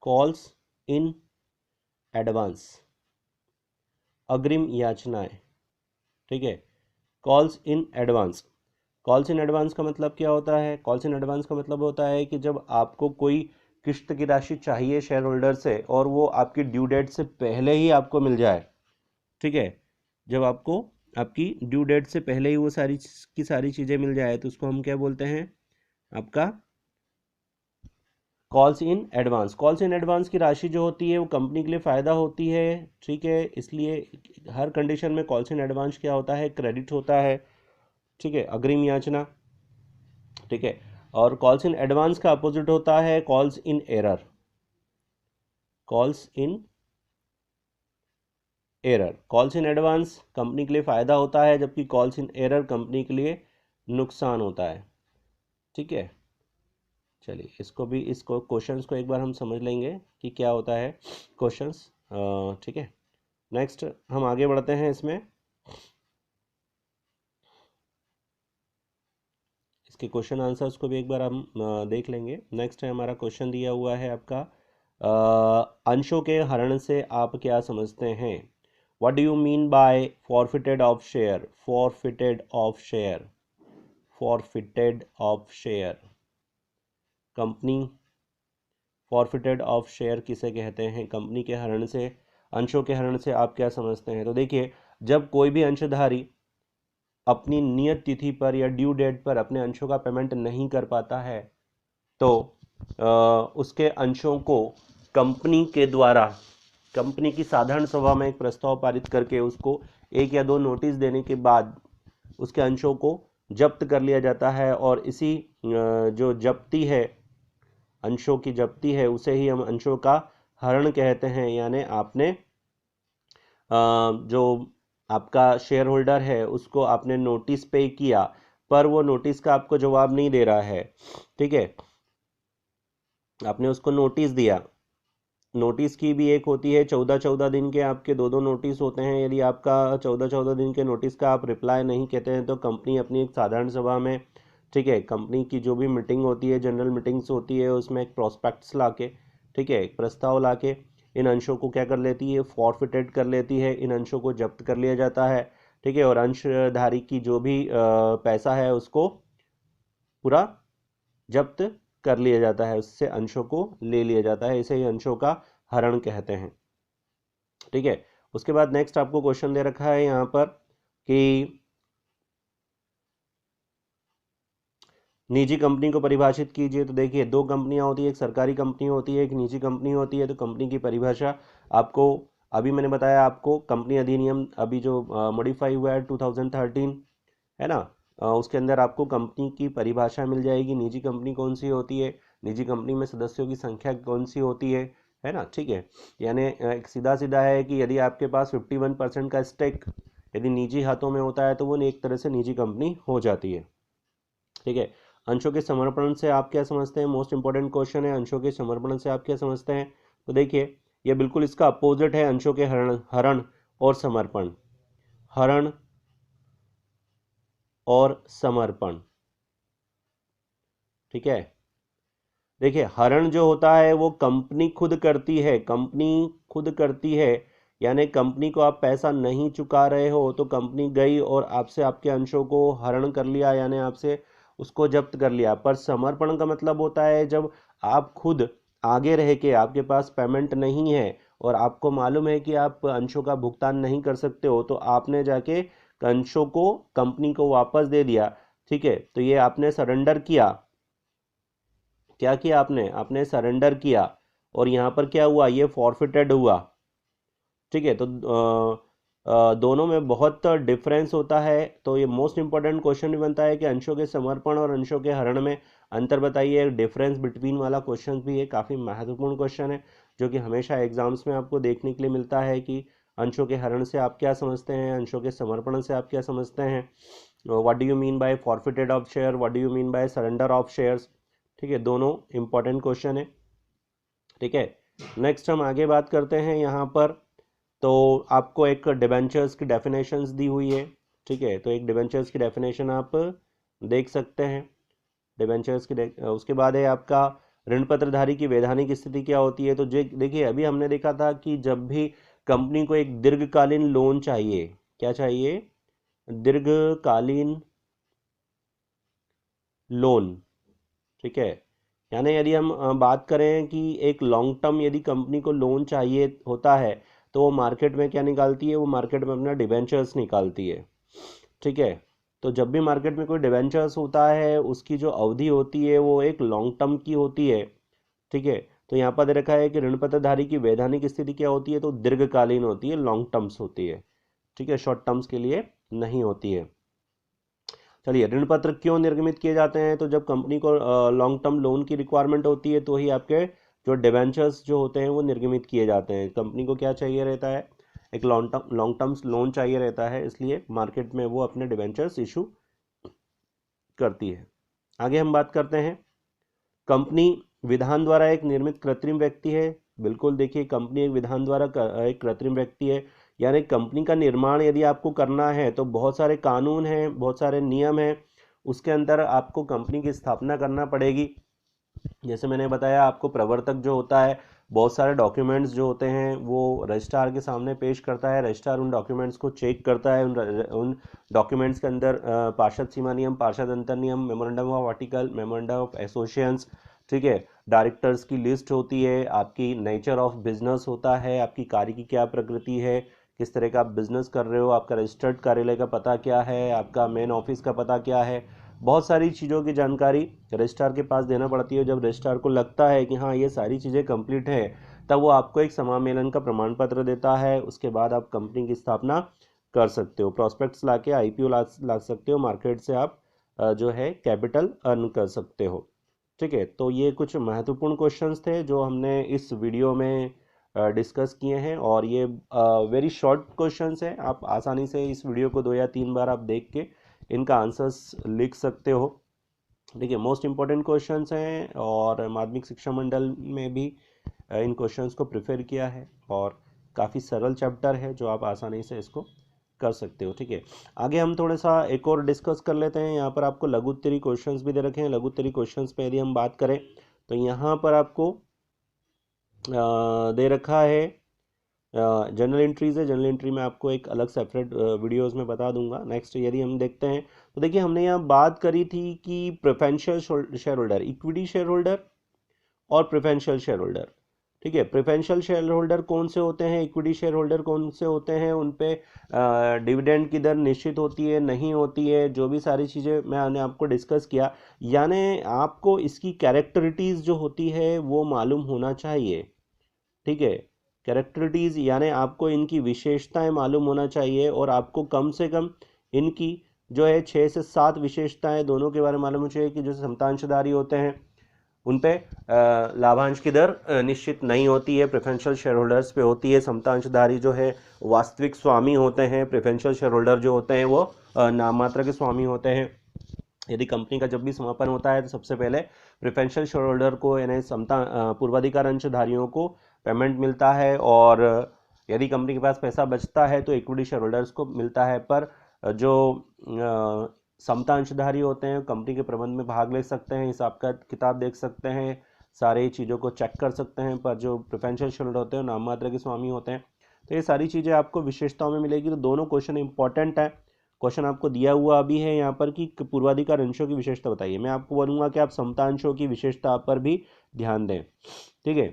कॉल्स इन एडवांस, अग्रिम याचनाएं, ठीक है। Calls in advance, calls in advance का मतलब क्या होता है? कॉल्स इन एडवांस का मतलब होता है कि जब आपको कोई किस्त की राशि चाहिए शेयर होल्डर से और वो आपकी ड्यू डेट से पहले ही आपको मिल जाए, ठीक है, जब आपको आपकी ड्यू डेट से पहले ही वो सारी की सारी चीज़ें मिल जाए तो उसको हम क्या बोलते हैं? आपका calls in advance. Calls in advance की राशि जो होती है वो कंपनी के लिए फ़ायदा होती है, ठीक है, इसलिए हर कंडीशन में कॉल्स इन एडवांस क्या होता है? क्रेडिट होता है, ठीक है, अग्रिम याचना, ठीक है। और कॉल्स इन एडवांस का अपोजिट होता है calls in error. Calls in error, calls in advance company के लिए फ़ायदा होता है, जबकि कॉल्स इन एरर कंपनी के लिए नुकसान होता है, ठीक है। चलिए इसको भी, इसको क्वेश्चंस को एक बार हम समझ लेंगे कि क्या होता है क्वेश्चंस, ठीक है। नेक्स्ट हम आगे बढ़ते हैं इसमें, इसके क्वेश्चन आंसर्स को भी एक बार हम देख लेंगे। नेक्स्ट है हमारा क्वेश्चन दिया हुआ है आपका अंशों के हरण से आप क्या समझते हैं? What do you mean by forfeited of share? Forfeited of share, forfeited of share, company forfeited of share किसे कहते हैं? कंपनी के हरण से, अंशों के हरण से आप क्या समझते हैं? तो देखिए, जब कोई भी अंशधारी अपनी नियत तिथि पर या ड्यू डेट पर अपने अंशों का पेमेंट नहीं कर पाता है तो उसके अंशों को कंपनी के द्वारा, कंपनी की साधारण सभा में एक प्रस्ताव पारित करके उसको 1 या 2 नोटिस देने के बाद उसके अंशों को जब्त कर लिया जाता है, और इसी जो जब्ती है, अंशों की जब्ती है, उसे ही हम अंशों का हरण कहते हैं। यानी आपने जो आपका शेयर होल्डर है उसको आपने नोटिस पे किया, पर वो नोटिस का आपको जवाब नहीं दे रहा है, ठीक है, आपने उसको नोटिस दिया। नोटिस की भी एक होती है 14-14 दिन के, आपके 2-2 नोटिस होते हैं। यदि आपका 14-14 दिन के नोटिस का आप रिप्लाई नहीं कहते हैं तो कंपनी अपनी एक साधारण सभा में, ठीक है, कंपनी की जो भी मीटिंग होती है, जनरल मीटिंग्स होती है, उसमें एक प्रोस्पेक्ट्स ला के, ठीक है, एक प्रस्ताव ला के इन अंशों को क्या कर लेती है? फॉरफिटेड कर लेती है, इन अंशों को जब्त कर लिया जाता है, ठीक है, और अंशधारी की जो भी पैसा है उसको पूरा जब्त कर लिया जाता है, उससे अंशों को ले लिया जाता है, इसे ही अंशों का हरण कहते हैं, ठीक है। उसके बाद नेक्स्ट आपको क्वेश्चन दे रखा है यहाँ पर कि निजी कंपनी को परिभाषित कीजिए। तो देखिए, 2 कंपनियां होती है, एक सरकारी कंपनी होती है, एक निजी कंपनी होती है। तो कंपनी की परिभाषा आपको अभी मैंने बताया, आपको कंपनी अधिनियम अभी जो मॉडिफाई हुआ है 2013, है ना, उसके अंदर आपको कंपनी की परिभाषा मिल जाएगी। निजी कंपनी कौन सी होती है, निजी कंपनी में सदस्यों की संख्या कौन सी होती है ना, ठीक है। यानी एक सीधा सीधा है कि यदि आपके पास 51% का स्टेक यदि निजी हाथों में होता है तो वो एक तरह से निजी कंपनी हो जाती है, ठीक है। अंशों के समर्पण से आप क्या समझते हैं? मोस्ट इंपॉर्टेंट क्वेश्चन है, अंशों के समर्पण से आप क्या समझते हैं? तो देखिए ये बिल्कुल इसका अपोजिट है अंशों के हरण और समर्पण। हरण और समर्पण, ठीक है। देखिए हरण जो होता है वो कंपनी खुद करती है, कंपनी खुद करती है, यानी कंपनी को आप पैसा नहीं चुका रहे हो तो कंपनी गई और आपसे आपके अंशों को हरण कर लिया, यानी आपसे उसको जब्त कर लिया। पर समर्पण का मतलब होता है जब आप खुद आगे रह के, आपके पास पेमेंट नहीं है और आपको मालूम है कि आप अंशों का भुगतान नहीं कर सकते हो, तो आपने जाके अंशों को कंपनी को वापस दे दिया, ठीक है। तो ये आपने सरेंडर किया। क्या किया आपने? आपने सरेंडर किया और यहाँ पर क्या हुआ? ये फॉरफिटेड हुआ, ठीक है। तो दोनों में बहुत डिफरेंस होता है। तो ये मोस्ट इंपॉर्टेंट क्वेश्चन भी बनता है कि अंशों के समर्पण और अंशों के हरण में अंतर बताइए। डिफरेंस बिटवीन वाला क्वेश्चन भी है, काफ़ी महत्वपूर्ण क्वेश्चन है जो कि हमेशा एग्जाम्स में आपको देखने के लिए मिलता है कि अंशों के हरण से आप क्या समझते हैं, अंशों के समर्पण से आप क्या समझते हैं। What do you mean by forfeited of share, what do you mean by surrender of shares, ठीक है। दोनों इंपॉर्टेंट क्वेश्चन है, ठीक है। नेक्स्ट हम आगे बात करते हैं यहाँ पर। तो आपको एक डिबेंचर्स की डेफिनेशंस दी हुई है, ठीक है। तो एक डिबेंचर्स की डेफिनेशन आप देख सकते हैं। डिबेंचर्स की उसके बाद है आपका ऋण पत्रधारी की वैधानिक स्थिति क्या होती है। तो देखिए अभी हमने देखा था कि जब भी कंपनी को एक दीर्घकालीन लोन चाहिए, क्या चाहिए? दीर्घकालीन लोन, ठीक है। यानी यदि हम बात करें कि एक लॉन्ग टर्म यदि कंपनी को लोन चाहिए होता है तो वो मार्केट में क्या निकालती है? वो मार्केट में अपना डिबेंचर्स निकालती है, ठीक है। तो जब भी मार्केट में कोई डिबेंचर्स होता है उसकी जो अवधि होती है वो एक लॉन्ग टर्म की होती है, ठीक है। तो यहाँ पर दे रखा है कि ऋण पत्रधारी की वैधानिक स्थिति क्या होती है? तो दीर्घकालीन होती है, लॉन्ग टर्म्स होती है, ठीक है, शॉर्ट टर्म्स के लिए नहीं होती है। चलिए ऋण पत्र क्यों निर्गमित किए जाते हैं? तो जब कंपनी को लॉन्ग टर्म लोन की रिक्वायरमेंट होती है तो ही आपके जो डिबेंचर्स जो होते हैं वो निर्गमित किए जाते हैं। कंपनी को क्या चाहिए रहता है? एक लॉन्ग टर्म लोन चाहिए रहता है, इसलिए मार्केट में वो अपने डिबेंचर्स इशू करती है। आगे हम बात करते हैं, कंपनी विधान द्वारा एक निर्मित कृत्रिम व्यक्ति है। बिल्कुल, देखिए कंपनी एक विधान द्वारा एक कृत्रिम व्यक्ति है, यानी कंपनी का निर्माण यदि आपको करना है तो बहुत सारे कानून हैं, बहुत सारे नियम हैं, उसके अंदर आपको कंपनी की स्थापना करना पड़ेगी। जैसे मैंने बताया आपको प्रवर्तक जो होता है बहुत सारे डॉक्यूमेंट्स जो होते हैं वो रजिस्ट्रार के सामने पेश करता है। रजिस्ट्रार उन डॉक्यूमेंट्स को चेक करता है। उन डॉक्यूमेंट्स के अंदर पार्षद सीमा नियम, पार्षद अंतर नियम, memorandum of article, memorandum of associations, ठीक है, डायरेक्टर्स की लिस्ट होती है, आपकी नेचर ऑफ बिजनेस होता है, आपकी कार्य की क्या प्रकृति है, किस तरह का आप बिजनेस कर रहे हो, आपका रजिस्टर्ड कार्यालय का पता क्या है, आपका मेन ऑफिस का पता क्या है, बहुत सारी चीज़ों की जानकारी रजिस्ट्रार के पास देना पड़ती है। जब रजिस्ट्रार को लगता है कि हाँ ये सारी चीज़ें कंप्लीट है तब वो आपको एक समामेलन का प्रमाण पत्र देता है। उसके बाद आप कंपनी की स्थापना कर सकते हो, प्रॉस्पेक्ट्स ला के IPO ला सकते हो, मार्केट से आप जो है कैपिटल अर्न कर सकते हो, ठीक है। तो ये कुछ महत्वपूर्ण क्वेश्चंस थे जो हमने इस वीडियो में डिस्कस किए हैं और ये वेरी शॉर्ट क्वेश्चंस हैं। आप आसानी से इस वीडियो को 2 या 3 बार आप देख के इनका आंसर्स लिख सकते हो। देखिए मोस्ट इंपॉर्टेंट क्वेश्चंस हैं और माध्यमिक शिक्षा मंडल में भी इन क्वेश्चंस को प्रिफर किया है और काफ़ी सरल चैप्टर है जो आप आसानी से इसको कर सकते हो, ठीक है। आगे हम थोड़ा सा एक और डिस्कस कर लेते हैं। यहाँ पर आपको लघु उत्तरी क्वेश्चंस भी दे रखे हैं। लघु उत्तरी क्वेश्चंस पे यदि हम बात करें तो यहाँ पर आपको दे रखा है जनरल एंट्रीज है। जनरल एंट्री में आपको एक अलग सेपरेट वीडियोस में बता दूंगा। नेक्स्ट यदि हम देखते हैं तो देखिए हमने यहाँ बात करी थी कि preferential share holder, equity share holder और प्रेफरेंशियल शेयर होल्डर, ठीक है। प्रेफरेंशियल शेयर होल्डर कौन से होते हैं, इक्विटी शेयर होल्डर कौन से होते हैं, उन पे डिविडेंड की दर निश्चित होती है नहीं होती है, जो भी सारी चीज़ें मैंने आपको डिस्कस किया। यानी आपको इसकी कैरेक्टरिटीज़ जो होती है वो मालूम होना चाहिए, ठीक है। कैरेक्टरिटीज़ यानी आपको इनकी विशेषताएं मालूम होना चाहिए और आपको कम से कम इनकी जो है 6 से 7 विशेषताएं दोनों के बारे में मालूम होना चाहिए कि जो समतांशधारी होते हैं उन पे लाभांश की दर निश्चित नहीं होती है, प्रेफरेंशियल शेयर होल्डर्स पे होती है। समतांशधारी जो है वास्तविक स्वामी होते हैं, प्रेफरेंशियल शेयर होल्डर जो होते हैं वो नाम मात्र के स्वामी होते हैं। यदि कंपनी का जब भी समापन होता है तो सबसे पहले प्रेफरेंशियल शेयर होल्डर को यानी समता पूर्वाधिकार अंशधारियों को पेमेंट मिलता है, और यदि कंपनी के पास पैसा बचता है तो इक्विटी शेयर होल्डर्स को मिलता है। पर जो समता अंशधारी होते हैं कंपनी के प्रबंध में भाग ले सकते हैं, हिसाब का किताब देख सकते हैं, सारी चीज़ों को चेक कर सकते हैं। पर जो प्रेफरेंशियल शेयर होल्डर होते हैं नाम मात्र के स्वामी होते हैं। तो ये सारी चीज़ें आपको विशेषताओं में मिलेगी। तो दोनों क्वेश्चन इंपॉर्टेंट है। क्वेश्चन आपको दिया हुआ अभी है यहाँ पर कि पूर्वाधिकार अंशों की विशेषता बताइए। मैं आपको बोलूँगा कि आप समता अंशों की विशेषता पर भी ध्यान दें, ठीक है।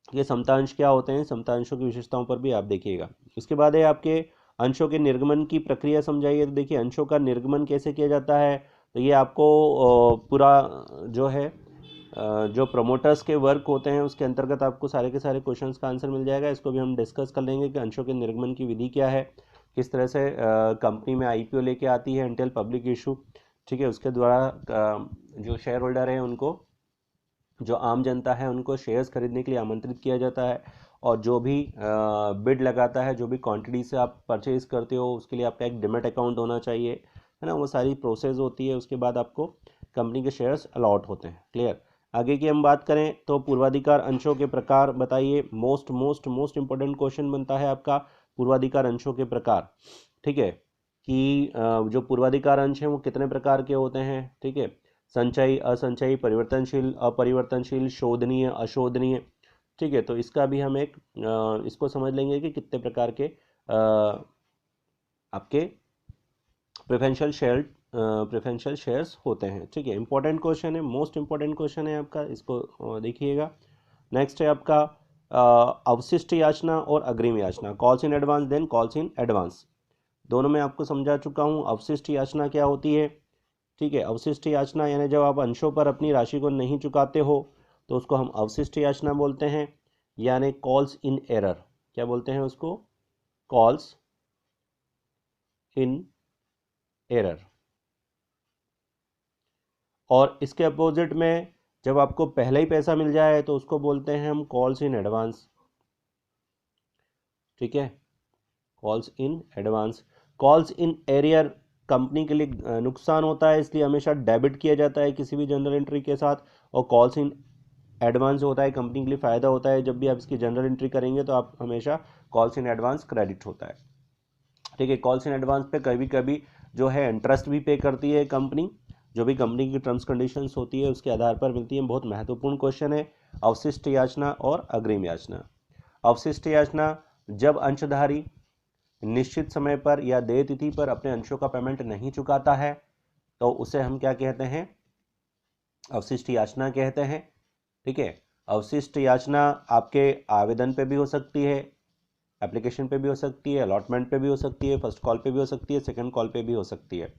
ये समता अंश क्या होते हैं, समता अंशों की विशेषताओं पर भी आप देखिएगा। उसके बाद है आपके अंशों के निर्गमन की प्रक्रिया समझाइए। तो देखिए अंशों का निर्गमन कैसे किया जाता है। तो ये आपको पूरा जो है जो प्रमोटर्स के वर्क होते हैं उसके अंतर्गत आपको सारे के सारे क्वेश्चंस का आंसर मिल जाएगा। इसको भी हम डिस्कस कर लेंगे कि अंशों के निर्गमन की विधि क्या है, किस तरह से कंपनी में आईपीओ लेके आती है इंटेल पब्लिक इशू, ठीक है। उसके द्वारा जो शेयर होल्डर हैं उनको, जो आम जनता है उनको शेयर्स खरीदने के लिए आमंत्रित किया जाता है, और जो भी बिड लगाता है, जो भी क्वांटिटी से आप परचेज करते हो उसके लिए आपका एक डिमेट अकाउंट होना चाहिए, है ना। वो सारी प्रोसेस होती है, उसके बाद आपको कंपनी के शेयर्स अलॉट होते हैं। क्लियर। आगे की हम बात करें तो पूर्वाधिकार अंशों के प्रकार बताइए। Most most most important question बनता है आपका पूर्वाधिकार अंशों के प्रकार, ठीक है। कि जो पूर्वाधिकार अंश हैं वो कितने प्रकार के होते हैं, ठीक है। संचयी, असंचयी, परिवर्तनशील, अपरिवर्तनशील, शोधनीय, अशोधनीय, ठीक है। तो इसका भी हम एक इसको समझ लेंगे कि कितने प्रकार के आपके प्रेफरेंशियल शेयर्स होते हैं, ठीक है। इंपॉर्टेंट क्वेश्चन है, मोस्ट इंपॉर्टेंट क्वेश्चन है आपका, इसको देखिएगा। नेक्स्ट है आपका अवशिष्ट याचना और अग्रिम याचना। Calls in advance then calls in advance, दोनों में आपको समझा चुका हूँ। अवशिष्ट याचना क्या होती है, ठीक है। अवशिष्ट याचना यानी जब आप अंशों पर अपनी राशि को नहीं चुकाते हो तो उसको हम अवशिष्ट याचना बोलते हैं, यानी कॉल्स इन एरर। क्या बोलते हैं उसको, कॉल्स इन एरर। और इसके अपोजिट में जब आपको पहले ही पैसा मिल जाए तो उसको बोलते हैं हम कॉल्स इन एडवांस, ठीक है। Calls in advance. Calls in arrear company के लिए नुकसान होता है, इसलिए हमेशा डेबिट किया जाता है किसी भी जनरल एंट्री के साथ। और कॉल्स इन एडवांस होता है कंपनी के लिए फ़ायदा होता है, जब भी आप इसकी जनरल एंट्री करेंगे तो आप हमेशा कॉल्स इन एडवांस क्रेडिट होता है, ठीक है। कॉल्स इन एडवांस पे कभी कभी जो है इंटरेस्ट भी पे करती है कंपनी, जो भी कंपनी की टर्म्स कंडीशंस होती है उसके आधार पर मिलती है। बहुत महत्वपूर्ण क्वेश्चन है अवशिष्ट याचना और अग्रिम याचना। अवशिष्ट याचना, जब अंशधारी निश्चित समय पर या देय तिथि पर अपने अंशों का पेमेंट नहीं चुकाता है तो उसे हम क्या कहते हैं, अवशिष्ट याचना कहते हैं, ठीक है। अवशिष्ट याचना आपके आवेदन पे भी हो सकती है, एप्लीकेशन पे भी हो सकती है, अलॉटमेंट पे भी हो सकती है, फर्स्ट कॉल पे भी हो सकती है, सेकंड कॉल पे भी हो सकती है।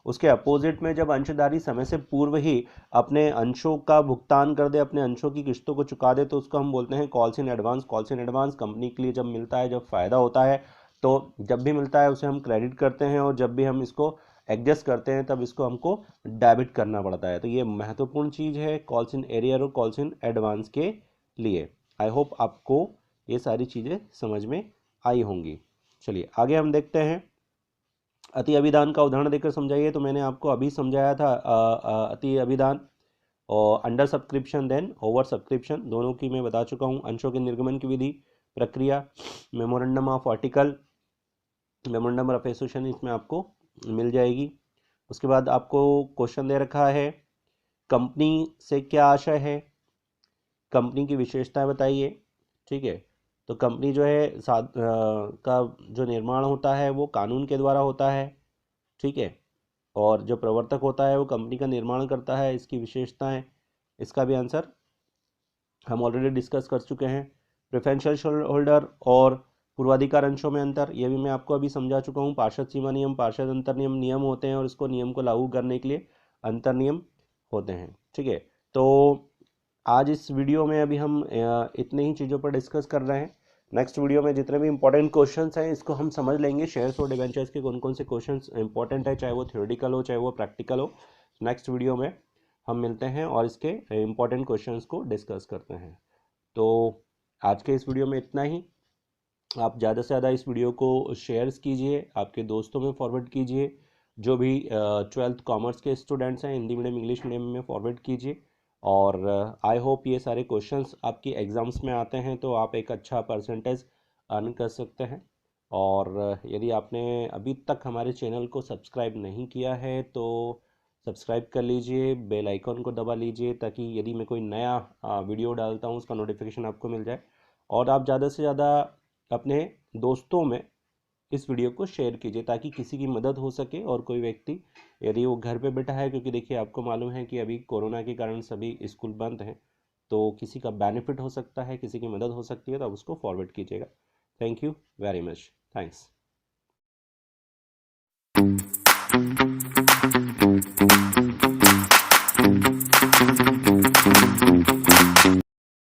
उसके अपोजिट में जब अंशधारी समय से पूर्व ही अपने अंशों का भुगतान कर दे, अपने अंशों की किस्तों को चुका दे, तो उसको हम बोलते हैं calls in advance. Calls in advance company के लिए जब मिलता है, जब फ़ायदा होता है, तो जब भी मिलता है उसे हम क्रेडिट करते हैं, और जब भी हम इसको एडजस्ट करते हैं तब इसको हमको डेबिट करना पड़ता है। तो ये महत्वपूर्ण चीज़ है कॉल्स इन एरियर और कॉल्स इन एडवांस के लिए। आई होप आपको ये सारी चीज़ें समझ में आई होंगी। चलिए आगे हम देखते हैं। अति अभिदान का उदाहरण देकर समझाइए। तो मैंने आपको अभी समझाया था अति अभिदान और under subscription then over subscription, दोनों की मैं बता चुका हूँ। अंशों के निर्गमन की विधि, प्रक्रिया, memorandum of article, memorandum of association इसमें आपको मिल जाएगी। उसके बाद आपको क्वेश्चन दे रखा है कंपनी से क्या आशय है, कंपनी की विशेषताएं बताइए, ठीक है। तो कंपनी जो है का जो निर्माण होता है वो कानून के द्वारा होता है, ठीक है। और जो प्रवर्तक होता है वो कंपनी का निर्माण करता है। इसकी विशेषताएं, इसका भी आंसर हम ऑलरेडी डिस्कस कर चुके हैं। प्रेफरेंशियल शेयर होल्डर और पूर्वाधिकार अंशों में अंतर, ये भी मैं आपको अभी समझा चुका हूँ। पार्षद सीमा नियम, पार्षद अंतर नियम नियम होते हैं और इसको नियम को लागू करने के लिए अंतर नियम होते हैं, ठीक है। तो आज इस वीडियो में अभी हम इतने ही चीज़ों पर डिस्कस कर रहे हैं। नेक्स्ट वीडियो में जितने भी इंपॉर्टेंट क्वेश्चंस हैं इसको हम समझ लेंगे, शेयर्स और डिबेंचर्स के कौन कौन से क्वेश्चंस इंपॉर्टेंट है, चाहे वो थ्योरेटिकल हो चाहे वो प्रैक्टिकल हो। नेक्स्ट वीडियो में हम मिलते हैं और इसके इंपॉर्टेंट क्वेश्चंस को डिस्कस करते हैं। तो आज के इस वीडियो में इतना ही। आप ज़्यादा से ज़्यादा इस वीडियो को शेयर्स कीजिए, आपके दोस्तों में फॉरवर्ड कीजिए, जो भी 12th कॉमर्स के स्टूडेंट्स हैं हिंदी मीडियम इंग्लिश मीडियम में फॉरवर्ड कीजिए। और आई होप ये सारे क्वेश्चंस आपकी एग्ज़ाम्स में आते हैं तो आप एक अच्छा परसेंटेज अर्न कर सकते हैं। और यदि आपने अभी तक हमारे चैनल को सब्सक्राइब नहीं किया है तो सब्सक्राइब कर लीजिए, बेल आइकन को दबा लीजिए ताकि यदि मैं कोई नया वीडियो डालता हूँ उसका नोटिफिकेशन आपको मिल जाए। और आप ज़्यादा से ज़्यादा अपने दोस्तों में इस वीडियो को शेयर कीजिए ताकि किसी की मदद हो सके। और कोई व्यक्ति यदि वो घर पे बैठा है, क्योंकि देखिए आपको मालूम है कि अभी कोरोना के कारण सभी स्कूल बंद हैं, तो किसी का बेनिफिट हो सकता है, किसी की मदद हो सकती है, तो आप उसको फॉरवर्ड कीजिएगा। Thank you very much. Thanks.